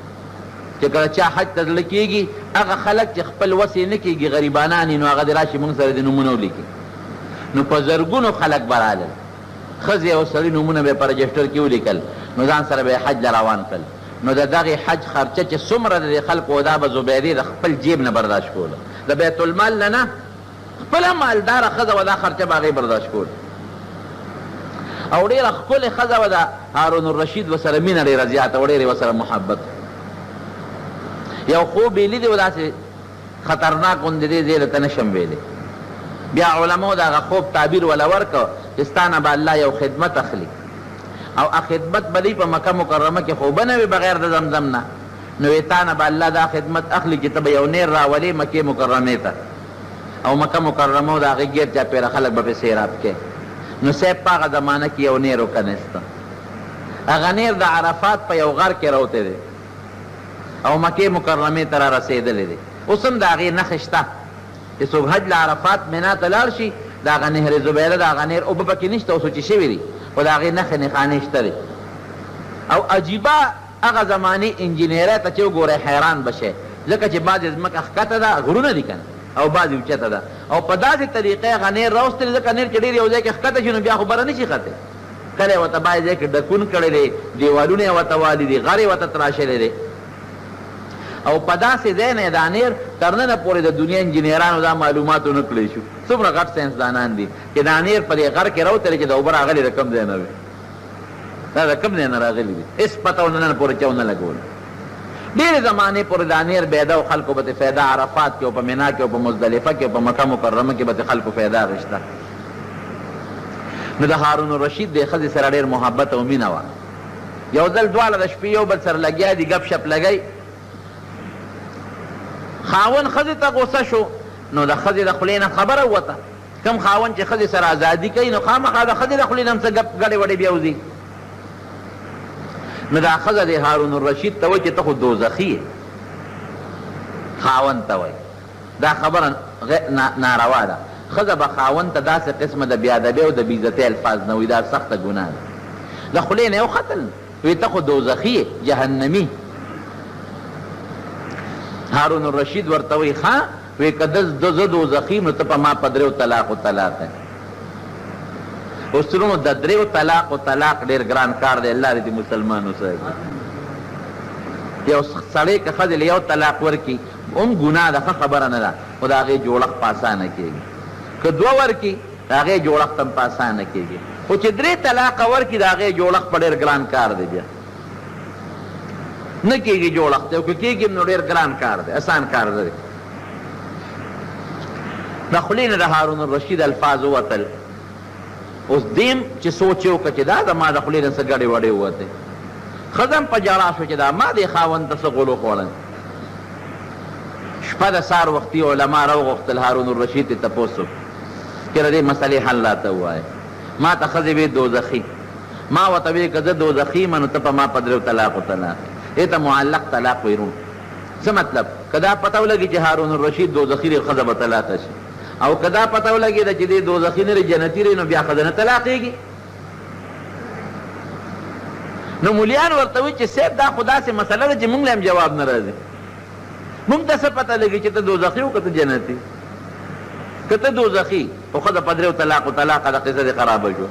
چې کله چا حج ته زړه کېږي هغه خلک چې خپل وس یې نه کېږي غریبانان یې نو هغه دې راشي مونږ سره دې نومونه ولیکي نو په زرګونو خلک به رالل ښځې او سړي نومونه به یې په رجسټر کې ولیکل نو ځان سره به یې حج له روان کړل نو د دغې حج خرچه چې څومره د دې خلکو دا به زبیدې د خپل جیب نه برداشت کوله د بیت المال نه نه خپله مالداره ښځه وه دا خرچه به هغې برداشت کوله او ډېره ښکلې ښځه وه د هارون الرشید ورسره مینه ډېره زیاته وه ډېرې ورسره محبت یو خوب یې لیدی و داسې خطرناک غوندې دی زه یې درته نشم ویلی بیا علماو د هغه خوب تعبیر وله ورکړه چې ستا نه به الله یو خدمت اخلي او خدمت به دی په مکه مکرمه کې خوبه نه وي بغیر د زمزم نه نو وی تا نه به الله دا خدمت اخلي چې ته به یو نیر راولې مکې مکرمې ته او مکه مکرمه او د هغې ګیر چاپېره خلک به پې سیراب کې نو صاحب په هغه زمانه کې یو نیر وکنسته هغه نیر د عرفات په یو غر کې راوتی دی او مکې مکرمې ته را رسېدلی دی اوس هم د هغې نښې شته چې څوک حج له عرفات منا ته لاړ شي د هغه نهر زبیره د هغه نهر اوبه پکې نشته اوس وچې شوي دي خو د هغې نښې نښانې شته دی. او عجیبه هغه زمانې انجینیرۍ ته چې وګورئ حیران به شئ، ځکه چې بعضې ځمکه ښکته ده غرونه دي که نه، او بعضې اوچته ده، او په داسې طریقې هغه نیر راوستلې ځکه نیر چې ډېر یو ځای کې ښکته شي نو بیا خو بره نه شي ختلی. کله یې ورته بعضې ځای کې ډکون کړی دی، دیوالونه یې ورته والي دي، غر یې ورته تراشلی دی، او په داسې ځای نه یې دا نیر تر ننه پورې د دنیا انجینیرانو دا معلومات ونه کړی شو. څومره غټ ساینسدانان دي چې دا نیر په دې غر کې راوتلی چې د اوبه راغلي د کوم ځای نه وي، دا د کوم ځای نه راغلي دي، هېڅ پته ونه نن پورې چا ونه لګوله. ډېرې زمانې پورې دا نیر بیده او خلکو به ترې فایده عرفات کې او په منا کې او په مزدلفه کې او په مکه مکرمه کې به ترې خلکو فایده اخېسته. نو د هارون الرشید دې ښځې سره ډېر محبت او مینه وه. یو ځل دواړه د شپې یو بل سره لګیا دي، ګپ شپ لګی. خاوند ښځې ته غوسه شو، نو د ښځې د خولې نه خبره ووته. کوم خاوند چې ښځې سره ازادي کوي نو خامخا د ښځې د خولې نه هم څه ګډې وډې بیا وځي. نو دا ښځه د هارون الرشید ته وایي چې ته خو دوزخي یې، خاوند ته وایي. دا خبره ناروا ده. ښځه به خاوند ته داسې قسمه د بېادبۍ او د بېعزتۍ الفاظ نه وایي، دا سخته ګناه ده. د خولې نه یې وختل، وایي ته خو دوزخي یې، جهنمي. هارون الرشید ورته وایي ښه، وایي که زه دوزخي یم نو ته په ما په دریو طلاقو طلاق یې. اوس ترونو د دریو طلاق ډېر ګران کار دی. الله دې مسلمان وساتي. یو سړی که ښځې له یو طلاق ورکړي هم ګناه ده، ښه خبره نه ده، خو د هغې جوړښت په اسانه کېږي. که دوه ورکړي د هغې جوړښت هم په اسانه کېږي، خو چې درې طلاقه ورکړي د هغې جوړښت په ډېر ګران کار دی، بیا نه کېږي جوړښت، او که کېږي نو ډېر ګران کار دی، اسان کار دی. د خولې نه د هارون الرشید الفاظ ووتل. اوس دیم چې سوچ یې وکړه چې دا زما د خولې نه څه ګډې وډې ووتې. ښځه هم په ژړا شوه چې دا ما دې خاوند ته څه غلو خوړل. شپه د سهار وختي علما راوغوښتل هارون الرشید ته تپوس وکړي چې د دې مسلې حل راته ووایه. ما ته ښځې وې دوزخي، ما ورته وې که زه دوزخي یم نو ته په ما په دریو طلاقو طلاق یې. دې ته معلق طلاق وایي. څه مطلب؟ که دا پته ولګي چې هارون الرشید دوزخي دی ښځه به طلاقه شي، او که دا پته ولګېده چې دې دوزخي نه دی جنتي دی نو بیا ښځه نه طلاقېږي. نو مولیان ورته وایي چې صاحب دا خو داسې مسله ده چې مونږ له هم جواب نه راځي. مونږ ته څه پته لګي چې ته دوزخي او که ته جنتي. که ته دوزخي خو ښځه په دریو طلاقو طلاقه ده، قصه دې خرابه شوه.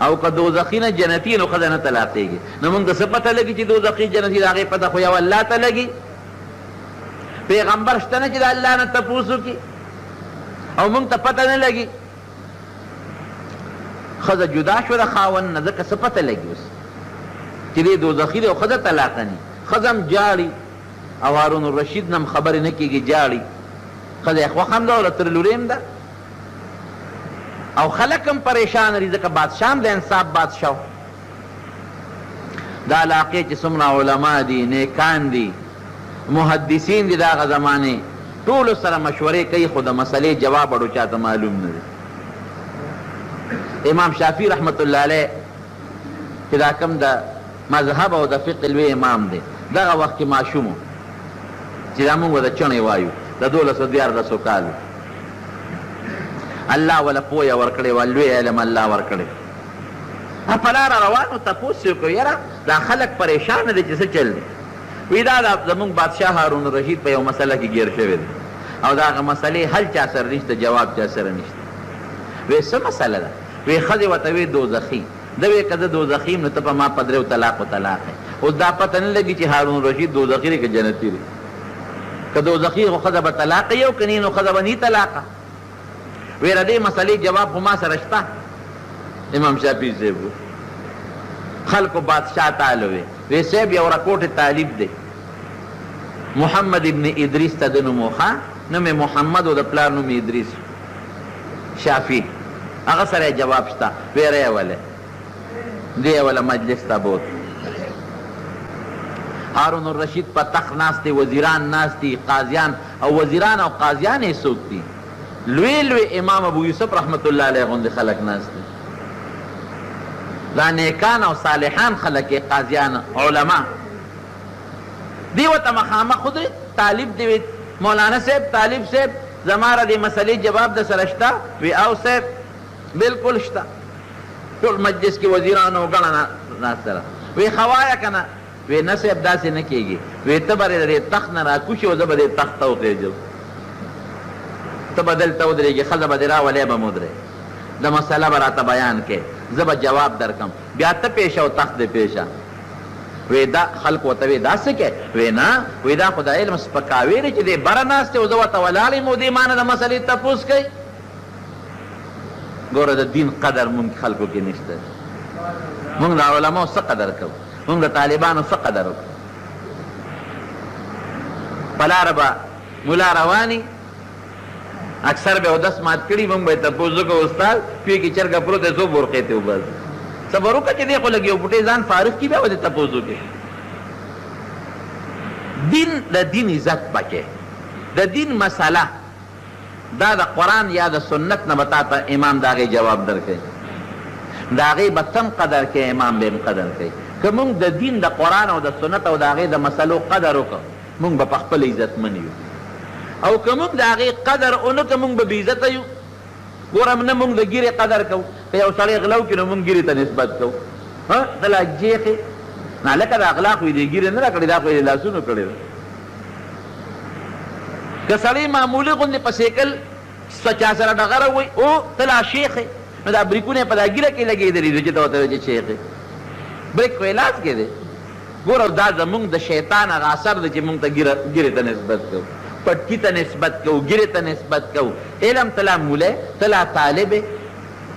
او که دوزخي نه جنتي نو ښځه نه طلاقېږي. نو مونږ ته څه پته لګي چې دوزخي جنتي، د هغې پته خو یو الله ته لګي. پیغمبر شته نه چې د الله نه تپوس وکړي، او مونږ ته پته نه لګي. ښځه جدا شوه د خاوند نه، ځکه څه پته لګي اوس چې دې دوزخي دی او ښځه طلاقه نه. ښځه هم جاړي او هارون الرشید نه هم خبرې نه کېږي، جاړي. ښځه یې خوښ هم ده او له تر لورې هم ده، او خلک هم پریشان دي ځکه بادشاه هم د انصاف بادشاه. دا علاقې چې څومره علما دي، نیکان دي، محدثین دي د هغه زمانې، ټولو سره مشورې کوي، خو د مسلې جواب اړو چاته معلوم نه دی. امام شافعي رحمت الله علیه چې دا کوم د مذهب او د فقه لوی امام دی، دغه وخت کې ماشوم و چې دا مونږ د چڼې وایو، د 1214 کالو. الله وله پویه ورکړې وه، لوی علم الله ورکړی. په لاره روانو تپوس یې وکړو یاره دا خلک پریشانه دي چې څه چل دی. وی دا زمونږ بادشاه هارون الرشید په یو مسله کې ګیر شوی دی، او د هغه مسلې حل چا سره نشته، جواب چا سره نشته. وی څه مسله ده؟ وی ښځې ورته وی دوزخي ده. وی که زه دوزخي یم نو ته په ما په دریو طلاقو طلاق یې. اوس دا پته نه لګي چې هارون الرشید دوزخي دی که جنتي دی. که دوزخي خو ښځه به طلاقه یې او که نه نو ښځه به نی طلاقه. وی د دې مسلې جواب خو ما سره شته. امام شافعي صاحب خلکو بادشاه تعالی وی صاحب یو رکوټ طالب دی، محمد ابن ادریس ته د نوم و، نوم یې محمد او د پلار نوم یې ادریس. شافعي هغه سره جواب شته. وی ری ولې دی وله مجلس ته بوت. هارون الرشید په تخت ناست دی، وزیران ناست دي، قاضیان او وزیران او قاضیان یې څوک دي؟ لوی لوی امام ابو یوسف رحمت الله علیه غوندې خلک ناست دي، دا نیکان او صالحان خلک یې قاضیان علما. دی ورته مخامخ خودرې طالب دی، وی مولانا صاحب طالب صاحب زما را دې مسلې جواب د سره شته؟ وی او صاحب بالکل شته. ټول مجلس کې وزیرانو ګڼه ناسته ده. وی خوایا که نه؟ وی نه صاحب داسې نه کېږي. وی ته به د دې تخت نه راکوشې او زه به دې تخت ته وخېږم، ته به دلته ودرېږې، ښځه به دې راولې به م ودرې، د مسله به راته بیان کې، زه به جواب درکم، بیا ته پیشه او تخت دې پیشه. وی دا خلق ورته وی دا څه کوې؟ وی نه، وی دا خو د علم سپکاوی دی چې دې بره ناست دی او زه ورته ولاړ یم او دې ما نه د مسلې تپوس کوي. ګوره د دین قدر مونږ خلکو کې نشته. مونږ د علماو څه قدر کوو؟ مونږ د طالبانو څه قدر وکړو؟ په لاره به ملا رواني، اکثر به اودس مات کړي، مونږ به یې تپوس وکړو استاد پوی کې چرګه پروت دی څو برقې ته وباس صبر وکړه چې دی خو لږ یو بوټی ځان فارغ کړي بیا به دې تپوس وکړي. دین د دین عزت پکې، د دین مسله دا د قرآن یا د سنت نه به تا ته امام د هغې جواب درکوي، د هغې به تم قدر کوي، امام به هم قدر کوي. که مونږ د دین د قرآن او د سنت او د هغې د مسلو قدر وکړو مونږ به په خپل عزتمن یو، او که مونږ د هغې قدر ونه کړو مونږ به بې عزته یو. ګوره نه مونږ د ګیرې قدر کوو، که یو سړی غلا وکړي نو مونږ ګیرې ته نسبت کوو، ته لا جیخې نه لکه د اغلا خو یې دې ګیرې نه را کړې، دا خو یې لاسونو کړې ده. که سړی معمولي غوندې په سیکل چا سره ډغره وایي او ته لا شیخې، نو دا بریکونه یې په دا ګیره کې لګېدلي دي چې ته ورته وایې چې شیخې، بریک خو یې لاس کې دی. ګوره دا زمونږ د شیطان هغه اثر دی چې مونږ ته ګیرې ته نسبت کوو، پټکي ته نسبت کوو، ګیرې ته نسبت کوو. علم ته لا مولی، ته لا طالبې،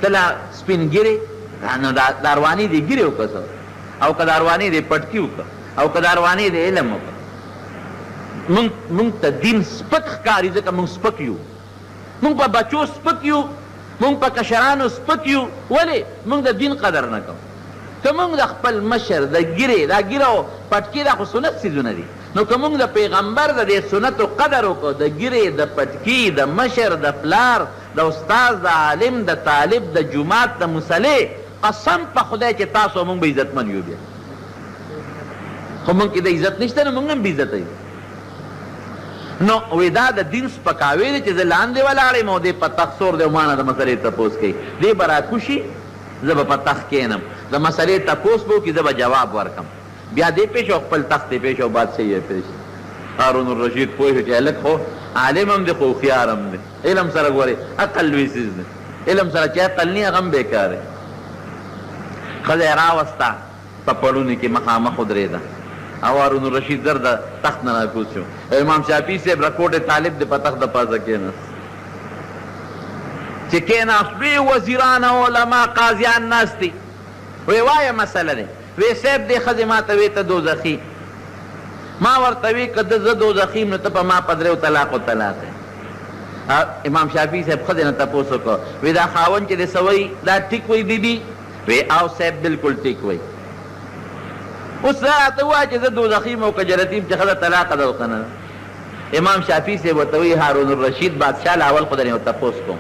ته لا سپین ګیرې، نو دا رواني دې ګیرې وکړه، او که دا رواني دې پټکي وکړه، او که دا رواني دې علم وکړه. مونږ ته دین سپک ښکاري ځکه مونږ سپک یو، مونږ په بچو سپک یو، مونږ په کشرانو سپک یو. ولې؟ مونږ د دین قدر نه کوو. که مونږ د خپل مشر د ګیرې، دا ګیره او پټکي دا خو سنت څیزونه دي، نو که مونږ د پیغمبر د دې سنتو قدر وکړو، د ګیرې، د پټکي، د مشر، د پلار، د استاد، د عالم، د طالب، د جومات، د مصلې، قسم په خدای چې تاسو مونږ به عزتمن یو. بیا خو مونږ کې د عزت نشته نو مونږ هم بې عزته یو. نو وی دا د دین سپکاوی دی چې زه لاندې ولاړ یم او دی په تخت سور دی او ما نه د مسلې تپوس کوي. دی به راکوشي، زه به په تخت کښېنم، د مسلې تپوس به وکړي، زه به جواب ورکړم. بیا دی پیش او خپل تخت دی پیش او بادشاهي یې پیش. هارون الرشید پوه شو چې هلک خو عالم هم دی خو هوښیار هم دی، علم سره ګورې عقل لوی څیز دی، علم سره چې عقل نی هغه هم بېکار دی. ښځه یې راوسته، په پړوني کې مخامخ ودرېده او هارون الرشید زر د تخت نه راکوز شو. امام شافعي صاحب رکوټ طالب د په تخت د پاسه کېناست، چې کېناست لوی وزیران علما قاضیان ناست دي. وی وایه مسله دی. وی صاحب دې ښځې ما ته وی ته دوزخي، ما ورته وی که زه دوزخي یم نو ته په ما په درېو طلاق و طلاق یې. امام شافعي صاحب ښځې نه تپوس وکړو، وی دا خاوند چې دی څه وایي دا ټیک وایي بیبي؟ وی او صاحب بلکل ټیک وایي. اوس راته ووایه چې زه دوزخي یم او که جنتي یم چې ښځه طلاقه ده او که نه. امام شافعي صاحب ورته وایي هارون الرشید بادشاه له اول خو درنې ورته تپوس کوم،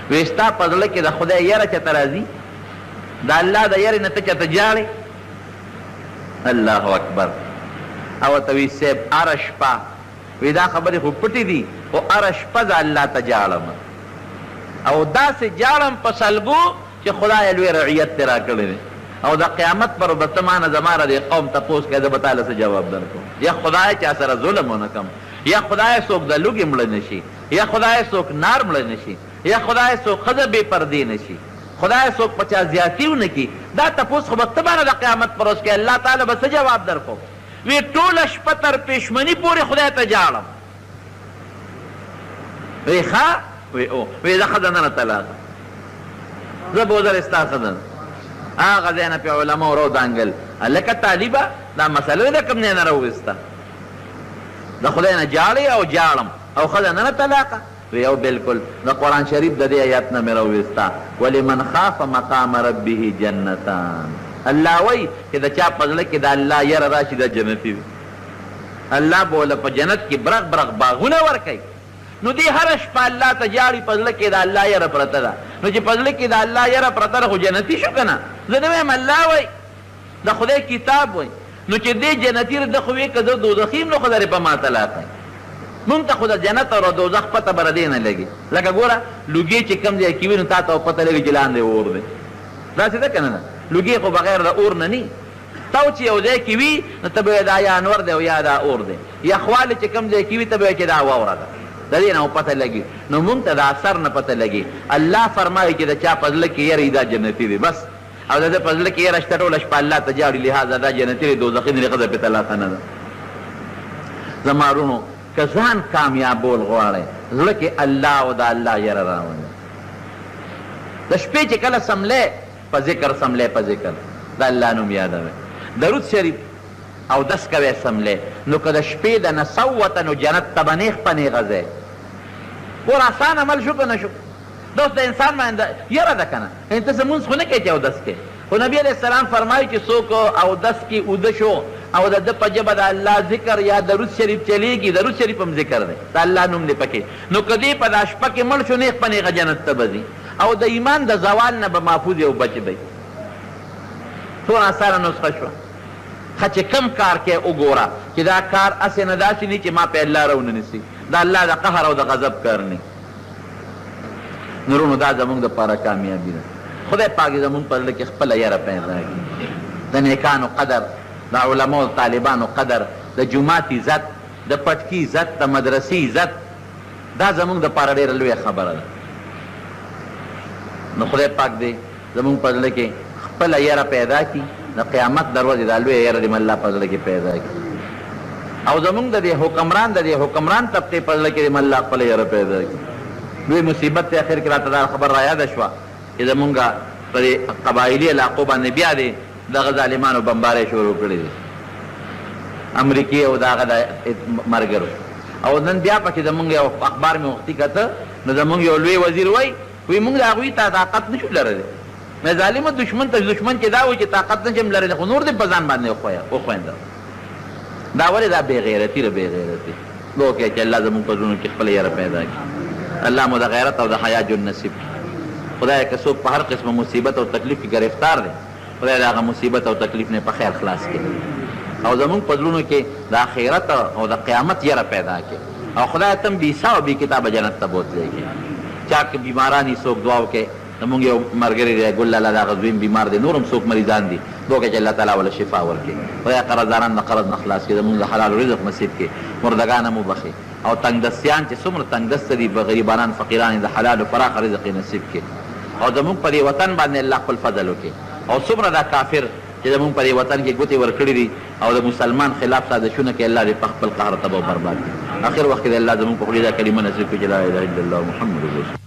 وی ستا په زړه کې د خدای یره چېرته راځي؟ د الله د یرې نه ته چېرته جاړې؟ الله اکبر. او ورته وی صاحب هره شپه، وی دا خبرې خو پټې دي، خو هره شپه زه الله ته جاړم، او داسې جاړم په سلګو چې خدای لوی رعیت دې راکړی دی، او د قیامت پر ورځ به ته ما نه زما د دې قوم تپوس کوې، زه به تاله څه جواب درکړم. یا خدای چا سره ظلم ونه کړم، یا خدای څوک د لوږې مړه نه شي، یا خدای څوک نار مړه نه شي، یا خدای څوک ښځه بې پردې نه شي، خدای څوک په چا زیاتي ونه کړي. دا تپوس خو به ته مانه د قیامت پر ورځ کوې، الله تعالی به څه جواب درکړو؟ وی ټوله شپه تر پېشمني پورې خدای ته جاړم. وی ښه؟ وی او وی زه ښځه نه طلاقه، زه به وزر ستا ښځه نه. هغه ځای نه پې علماو راودانګل، هلکه طالبه دا مسله ده کوم ځای نه راوویسته؟ د خدای نه جاړې او جاړم او ښځه نه طلاقه؟ وی او بلکل د قرآن شریف د دې آیات نه مې راوویسته، ولمن خاف مقام ربه جنتان. الله وایي چې د چا په زړه کې د الله یره راشي د جنتي وي، الله به له په جنت کې برغ برغ باغونه ورکوي. نو دی هره شپه الله ته جاړي، په زړه کې د الله یره پرته ده. نو چې په زړه کې د الله یره پرته ده خو جنتي شو که نه؟ زه نه وایم الله وایي، د خدای کتاب وایي. نو چې دی جنتي ده خو وایي که زه دوزخي یم نو خو درې په ما طلاق کوي. مونږ ته خو د جنت او د دوزخ پته به ردې نه لګي. لکه ګوره لوګي چې کوم ځای کې وي نو تا ته پته لګي چې لاندې اور دی، داسې ده که نه؟ لوګي خو بغیر د اور نه ني. تو چې یو ځای کې وي نو ته به دا یا انور دی او یا دا اور دی، یخوالی چې کوم ځای کې وي ته به چې دا واوره ده، د دې نه پته لګي. نو موږ ته د اثر نه پته لګي. الله فرمایي چې د چا په زړه کې یره دا جنتي دی بس، او د ده په زړه کې یره شته ټوله شپه الله ته جاړي، لهذا دا جنتي دی، دوزخي دی، ښځه پې طلاقه نه ده. زما وروڼو که ځان کامیابول غواړئ زړه کې الله او د الله یره راولئ. د شپې چې کله سملی په ذکر سملی، په ذکر د الله نوم یادوئ، درود شریف او دس کوئ سملی. نو که د شپې د نه صوته نو جنت ته به نیغ په نیغه ځئ. ور آسان عمل شو که نه شو؟ دوست د انسان باندې یره ده که نه؟ ته زمونځ خو نه کوې چې اودس کوې، خو نبي علیه السلام فرمایي چې څوک اودس کې اوده شو او د ده په ژبه د الله ذکر یا درود شریف چلیږي، درود شریف هم ذکر دی، د الله نوم دی پکې، نو که دې په دا شپه کې مړ شو نیغ په نیغه جنت ته به ځي، او د ایمان د زوال نه به محفوظ او بچ دی. څومره اسانه نسخه شوه. ښه چې کم کار کې وګوره چې دا کار هسې نه داسې نه چې ما په الله رونه نیسي، دا الله د قهر او د غضب کار نه. نورونو دا زمونږ دپاره کامیابي ده. خدای پاک زمونږ په زړه کې خپله یره پیدا کړي، د نیکانو قدر، د علماو او طالبانو قدر، د جومات عزت، د پټکي عزت، د مدرسې عزت، دا زمونږ دپاره ډېره لویه خبره ده. نو خدای پاک دې زمونږ په زړه کې خپله یره پیدا کړي، د قیامت د ورځې دا لویه یره دې الله په زړه کې پیدا کړي، او زمونږ د دې حکمران طبقې په زړه کې دې الله خپله یره پیدا کړي. لوی مصیبت دی اخر کې راته دا خبر را یاده شوه چې زمونږ په دې قبایلي علاقو باندې بیا دې دغه ظالمانو بمبارۍ شروع کړي دي، امریکې او د هغه د ملګرو. او نن بیا پکې زمونږ یو اخبار مې وختي کته، نو زمونږ یو لوی وزیر وایي موږ د هغوی ته طاقت نشو لرلی. مې ظالمه دشمن ته دشمن چې دا وایي چې طاقت نشم لرلی، خو نور دې په ځان باندې وخوینده. دا ولې دا بېغیرتي ده، بېغیرتي دعا وکړئ چې الله زمونږ په زړونو کې خپله یره پیدا کړي، الله مو د غیرت او د حیا ژوند نصیب کړي. خدای که څوک په هر قسمه مصیبت او تکلیف کې گرفتار دی، خدای د هغه مصیبت او تکلیف نه په خیر خلاص کړي، او زمونږ په زړونو کې د آخرت او د قیامت یره پیدا کړي، او خدای تم بې حسابه بې کتابه جنت ته بوتلی کړي. چا که بیماران څوک دعا وکړي، زمونږ یو ملګری دی ګل لالا، د هغه زویم بیمار دی، نور هم څوک مریضان دي، دعا وکړي چې الله تعالی وله شفا ورکړي. خدای قرضداران د قرض نه خلاص کړي، زمونږ د حلال رزق نصیب کړي، مردګان هم وبخي، او تنګدستیان چې څومره تنګدسته دي، غریبانان فقیران د حلال پراخ رزق نصیب کړي، او زمونږ په دې وطن باندې الله خپل فضل وکړي. او څومره دا کافر چې زمونږ په دې وطن کې ګوتې ورکړي دي او د مسلمان خلاف سازشونه کوي، الله دې په خپل قهر تباه او برباد کړي. اخر وخت کې الله زمونږ په خولې دا کلمه نصیب کړي چې لا اله الا الله محمد رسول الله.